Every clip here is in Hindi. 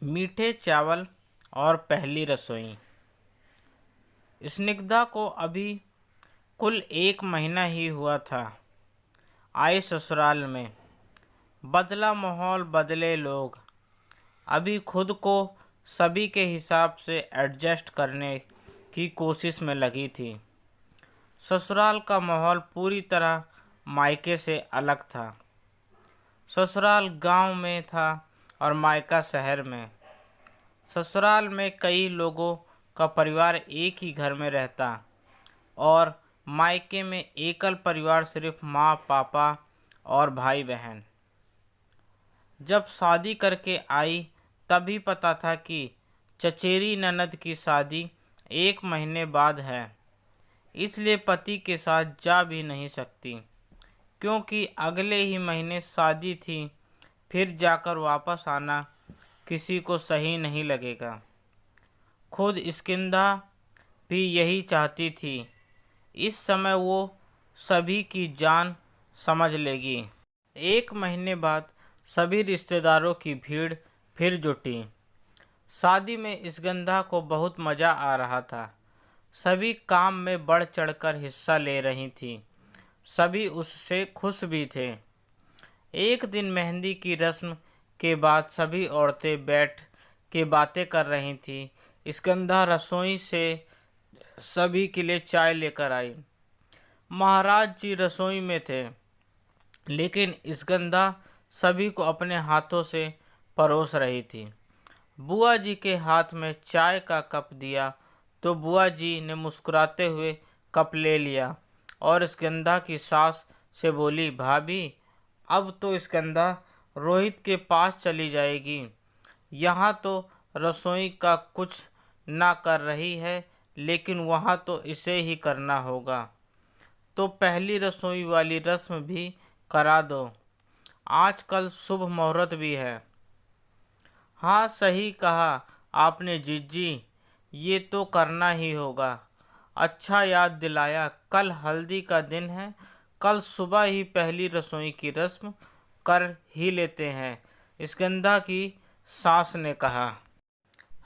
मीठे चावल और पहली रसोई। स्निग्धा को अभी कुल 1 महीना ही हुआ था आए ससुराल में। बदला माहौल, बदले लोग। अभी खुद को सभी के हिसाब से एडजस्ट करने की कोशिश में लगी थी। ससुराल का माहौल पूरी तरह मायके से अलग था। ससुराल गांव में था और मायका शहर में। ससुराल में कई लोगों का परिवार एक ही घर में रहता और मायके में एकल परिवार, सिर्फ माँ, पापा और भाई बहन। जब शादी करके आई तभी पता था कि चचेरी ननद की शादी 1 महीने बाद है, इसलिए पति के साथ जा भी नहीं सकती, क्योंकि अगले ही महीने शादी थी। फिर जाकर वापस आना किसी को सही नहीं लगेगा। खुद स्किंदा भी यही चाहती थी। इस समय वो सभी की जान समझ लेगी। 1 महीने बाद सभी रिश्तेदारों की भीड़ फिर जुटी। शादी में स्कंदा को बहुत मज़ा आ रहा था। सभी काम में बढ़ चढ़कर हिस्सा ले रही थी। सभी उससे खुश भी थे। एक दिन मेहंदी की रस्म के बाद सभी औरतें बैठ के बातें कर रही थीं। स्कंदा रसोई से सभी के लिए चाय लेकर आई। महाराज जी रसोई में थे, लेकिन स्कंदा सभी को अपने हाथों से परोस रही थी। बुआ जी के हाथ में चाय का कप दिया तो बुआ जी ने मुस्कुराते हुए कप ले लिया और स्कंदा की सास से बोली, भाभी, अब तो स्कंदा रोहित के पास चली जाएगी। यहाँ तो रसोई का कुछ ना कर रही है, लेकिन वहाँ तो इसे ही करना होगा। तो पहली रसोई वाली रस्म भी करा दो। आजकल शुभ मुहूर्त भी है। हाँ, सही कहा आपने जीजी, ये तो करना ही होगा। अच्छा याद दिलाया, कल हल्दी का दिन है। कल सुबह ही पहली रसोई की रस्म कर ही लेते हैं, स्कंदा की सास ने कहा।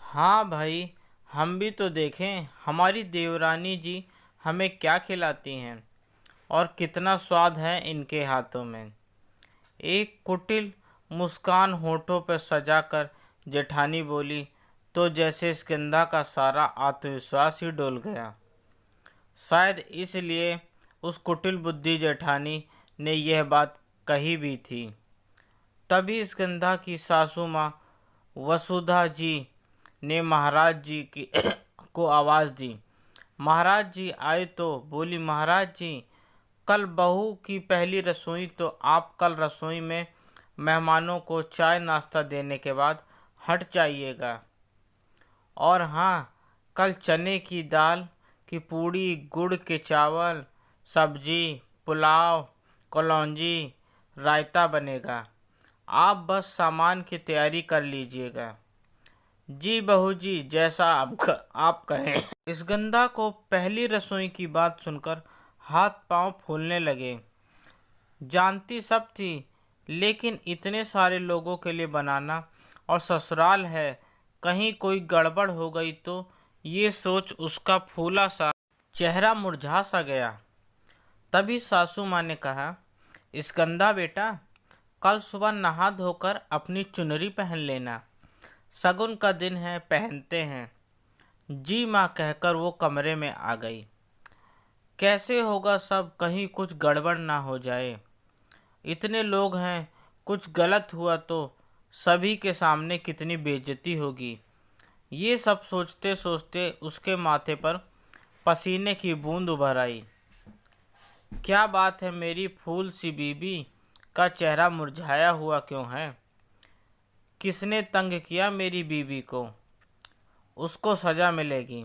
हाँ भाई, हम भी तो देखें हमारी देवरानी जी हमें क्या खिलाती हैं और कितना स्वाद है इनके हाथों में। एक कुटिल मुस्कान होठों पर सजाकर जेठानी बोली तो जैसे स्कंदा का सारा आत्मविश्वास ही डोल गया। शायद इसलिए उस कुटिल बुद्धि जेठानी ने यह बात कही भी थी। तभी स्कंदा की सासू माँ वसुधा जी ने महाराज जी की को आवाज़ दी। महाराज जी आए तो बोली, महाराज जी, कल बहू की पहली रसोई, तो आप कल रसोई में मेहमानों को चाय नाश्ता देने के बाद हट जाइएगा। और हाँ, कल चने की दाल की पूड़ी, गुड़ के चावल, सब्जी, पुलाव, कलौंजी, रायता बनेगा। आप बस सामान की तैयारी कर लीजिएगा। जी बहू जी, जैसा आप कहें। स्कंदा को पहली रसोई की बात सुनकर हाथ पांव फूलने लगे। जानती सब थी, लेकिन इतने सारे लोगों के लिए बनाना, और ससुराल है, कहीं कोई गड़बड़ हो गई तो, ये सोच उसका फूला सा चेहरा मुरझा सा गया। तभी सासू माँ ने कहा, स्कंदा बेटा, कल सुबह नहा धोकर अपनी चुनरी पहन लेना। शगुन का दिन है, पहनते हैं। जी माँ कहकर वो कमरे में आ गई। कैसे होगा सब, कहीं कुछ गड़बड़ ना हो जाए। इतने लोग हैं, कुछ गलत हुआ तो सभी के सामने कितनी बेइज्जती होगी। ये सब सोचते सोचते उसके माथे पर पसीने की बूंद उभर आई। क्या बात है, मेरी फूल सी बीबी का चेहरा मुरझाया हुआ क्यों है? किसने तंग किया मेरी बीबी को? उसको सज़ा मिलेगी।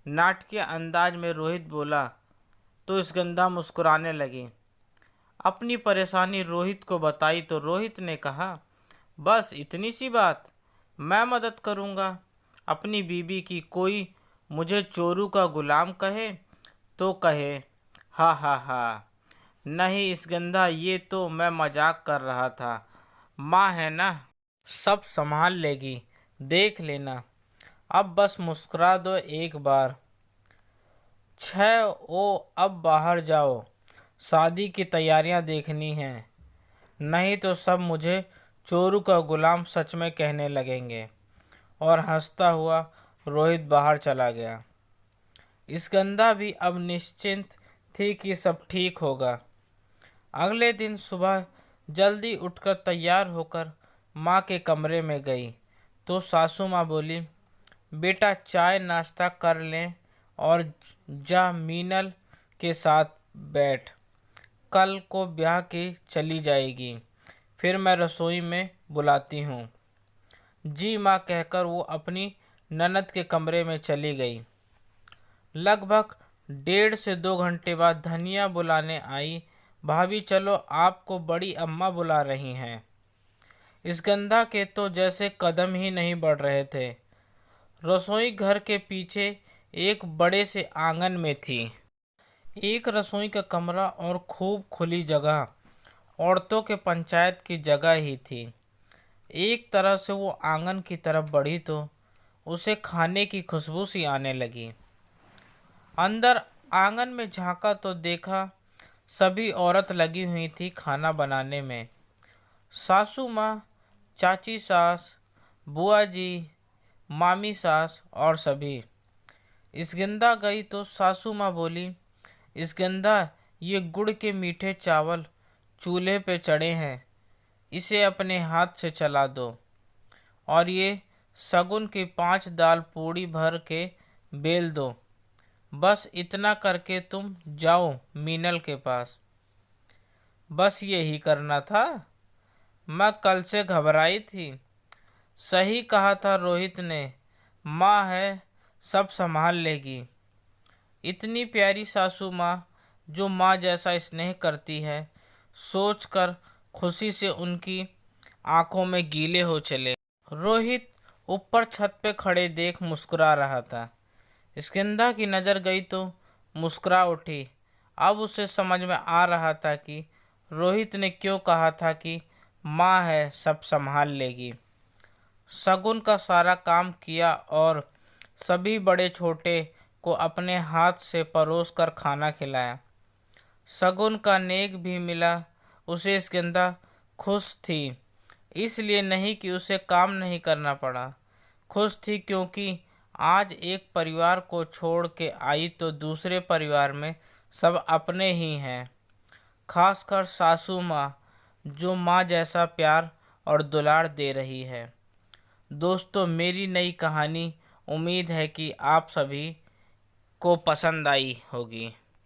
नाटकीय अंदाज में रोहित बोला तो स्कंदा मुस्कुराने लगी। अपनी परेशानी रोहित को बताई तो रोहित ने कहा, बस इतनी सी बात, मैं मदद करूँगा। अपनी बीबी की कोई मुझे चोरू का गुलाम कहे तो कहे। हा हा हा। नहीं स्कंदा, ये तो मैं मजाक कर रहा था। माँ है ना। सब संभाल लेगी, देख लेना। अब बस मुस्कुरा दो एक बार। छः ओ अब बाहर जाओ, शादी की तैयारियां देखनी हैं, नहीं तो सब मुझे चोरू का गुलाम सच में कहने लगेंगे। और हंसता हुआ रोहित बाहर चला गया। स्कंदा भी अब निश्चिंत थी कि सब ठीक होगा। अगले दिन सुबह जल्दी उठकर तैयार होकर माँ के कमरे में गई तो सासू माँ बोली, बेटा चाय नाश्ता कर लें और जा मीनल के साथ बैठ, कल को ब्याह की चली जाएगी, फिर मैं रसोई में बुलाती हूँ। जी माँ कहकर वो अपनी ननद के कमरे में चली गई। लगभग 1.5 से 2 घंटे बाद धनिया बुलाने आई, भाभी चलो आपको बड़ी अम्मा बुला रही हैं। स्कंदा के तो जैसे कदम ही नहीं बढ़ रहे थे। रसोई घर के पीछे एक बड़े से आंगन में थी। एक रसोई का कमरा और खूब खुली जगह, औरतों के पंचायत की जगह ही थी। एक तरह से वो आंगन की तरफ बढ़ी तो उसे खाने की खुशबू सी आने लगी। अंदर आंगन में झांका तो देखा सभी औरत लगी हुई थी खाना बनाने में। सासू माँ, चाची सास, बुआ जी, मामी सास और सभी। स्कंदा गई तो सासू माँ बोली, स्कंदा ये गुड़ के मीठे चावल चूल्हे पे चढ़े हैं, इसे अपने हाथ से चला दो। और ये सगुन की 5 दाल पूड़ी भर के बेल दो। बस इतना करके तुम जाओ मीनल के पास। बस यही करना था? मैं कल से घबराई थी। सही कहा था रोहित ने, माँ है सब संभाल लेगी। इतनी प्यारी सासू माँ जो माँ जैसा स्नेह करती है, सोचकर खुशी से उनकी आंखों में गीले हो चले। रोहित ऊपर छत पे खड़े देख मुस्कुरा रहा था। स्कंदा की नज़र गई तो मुस्कुरा उठी। अब उसे समझ में आ रहा था कि रोहित ने क्यों कहा था कि माँ है सब संभाल लेगी। शगुन का सारा काम किया और सभी बड़े छोटे को अपने हाथ से परोस कर खाना खिलाया। शगुन का नेक भी मिला। उसे स्कंदा खुश थी, इसलिए नहीं कि उसे काम नहीं करना पड़ा। खुश थी क्योंकि आज एक परिवार को छोड़ के आई तो दूसरे परिवार में सब अपने ही हैं। खासकर सासू माँ जो माँ जैसा प्यार और दुलार दे रही है। दोस्तों, मेरी नई कहानी उम्मीद है कि आप सभी को पसंद आई होगी।